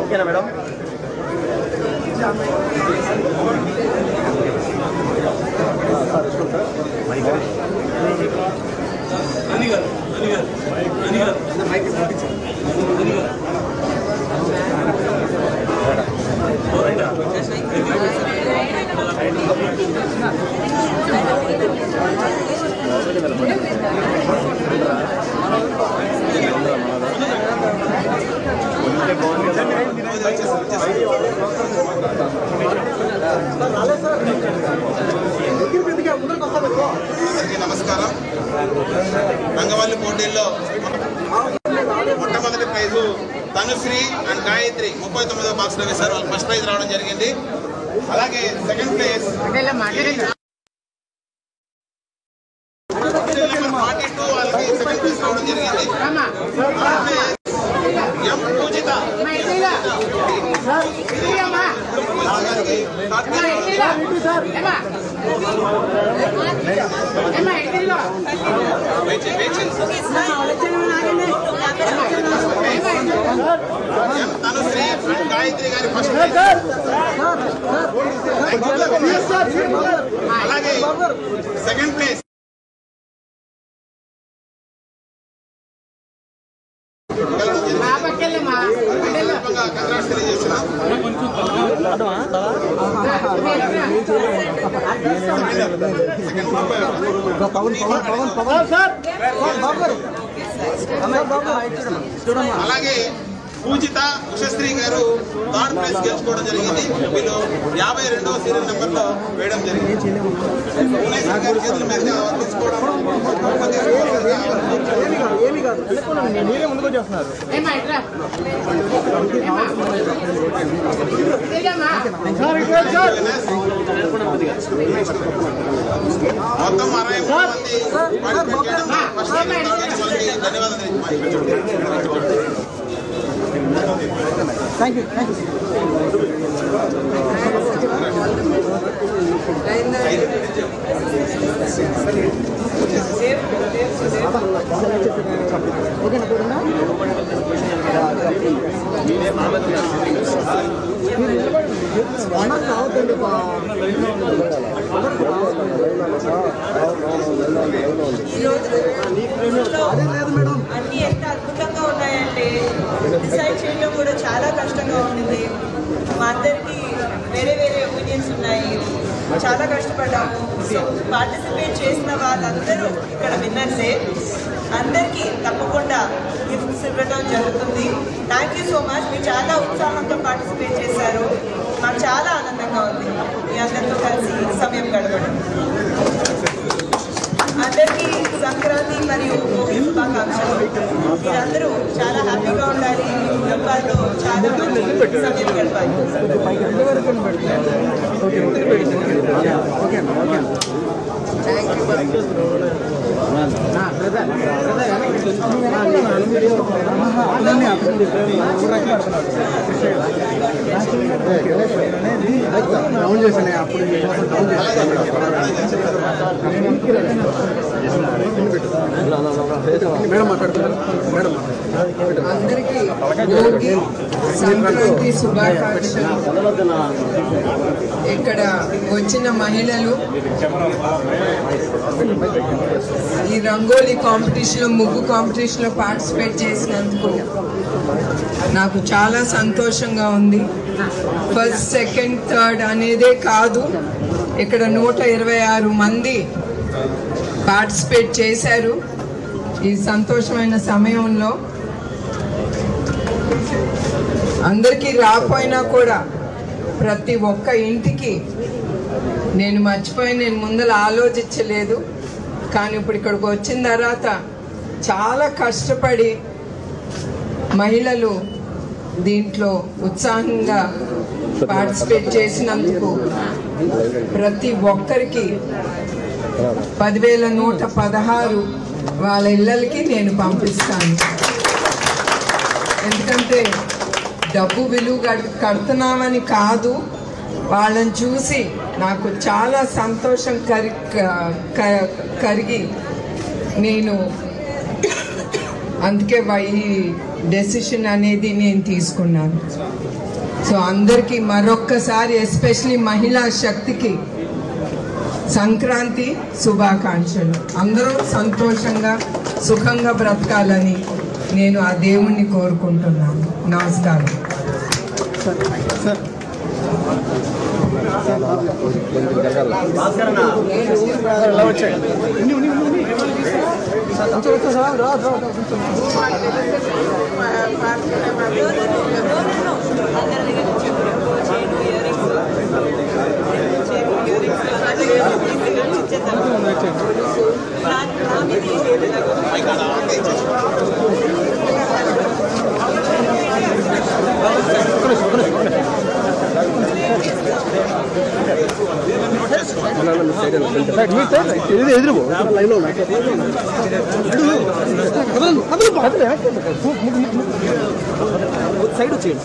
ఓకేనా మేడం? నమస్కారం. రంగవల్లి పోటీల్లో మొట్టమొదటి ప్రైజు తనుశ్రీ అండ్ గాయత్రి 39వ బాక్స్లో వేశారు. వాళ్ళకి ఫస్ట్ ప్రైజ్ రావడం జరిగింది. అలాగే సెకండ్ ప్లేస్ 42 వాళ్ళకి సెకండ్ ప్లేస్ రావడం జరిగింది. ఎం పూజిత తనుశ్రీ అండ్ గాయత్రి గారి ఫస్ట్ అలాగే సెకండ్ ప్లేస్ అలాగే పూజిత ఉషశ్రీ గారు థర్డ్ ప్లేస్ గెలుచుకోవడం జరిగింది. వీళ్ళు 52వ సీరియల్ నెంబర్లో వేయడం జరిగింది. భువనేశ్వర్ గారి చేతుల మీద తీసుకోవడం మొత్తం 63 మంది ధన్యవాదాలు. Thank you. అన్ని ఎంత అద్భుతంగా ఉన్నాయంటే డిసైడ్ చేయడం కూడా చాలా కష్టంగా ఉంటుంది. మా అందరికీ వేరే వేరే ఒపీనియన్స్ ఉన్నాయి. చాలా కష్టపడ్డాము. సో పార్టిసిపేట్ చేసిన వాళ్ళందరూ ఇక్కడ విన్నర్సే. అందరికీ తప్పకుండా గిఫ్ట్స్ ఇవ్వడం జరుగుతుంది. Thank you so much. మీరు చాలా ఉత్సాహంతో పార్టిసిపేట్ చేశారు. మాకు చాలా ఆనందంగా ఉంది మీ అందరితో కలిసి సమయం గడపడం. అందరికీ సంక్రాంతి మరియు భోగి శుభాకాంక్షలు. మీరందరూ చాలా హ్యాపీగా ఉండాలి. మీ కుటుంబాల్లో చాలా మంచి సమయం గడపాలి. డౌన్ చేసాను అప్పుడు మేడం మాట్లాడుతున్నారు. మేడం అందరికీ భోగి సంక్రాంతి శుభాకాంక్షలు. ఇక్కడ వచ్చిన మహిళలు ఈ రంగోలీ కాంపిటీషన్లో ముగ్గు కాంపిటీషన్లో పార్టిసిపేట్ చేసినందుకు నాకు చాలా సంతోషంగా ఉంది. ఫస్ట్, సెకండ్, థర్డ్ అనేదే కాదు, ఇక్కడ 126 మంది పార్టిసిపేట్ చేశారు. ఈ సంతోషమైన సమయంలో అందరికీ రాపోయినా కూడా ప్రతి ఒక్క ఇంటికి నేను ముందర ఆలోచించలేదు. కానీ ఇప్పుడు ఇక్కడికి వచ్చిన తర్వాత చాలా కష్టపడి మహిళలు దీంట్లో ఉత్సాహంగా పార్టిసిపేట్ చేసినందుకు ప్రతి ఒక్కరికి 10,116 వాళ్ళ ఇళ్ళకి నేను పంపిస్తాను. ఎందుకంటే డబ్బు విలువ కడుతున్నామని కాదు, వాళ్ళని చూసి నాకు చాలా సంతోషం కరిగి నేను అందుకే ఈ డెసిషన్ అనేది నేను తీసుకున్నాను. సో అందరికీ మరొక్కసారి ఎస్పెషలీ మహిళా శక్తికి సంక్రాంతి శుభాకాంక్షలు. అందరూ సంతోషంగా సుఖంగా బ్రతకాలని నేను ఆ దేవుణ్ణి కోరుకుంటున్నాను. నమస్కారం. ఎదురు లైవ్ లో సైడ్ వచ్చేయండి.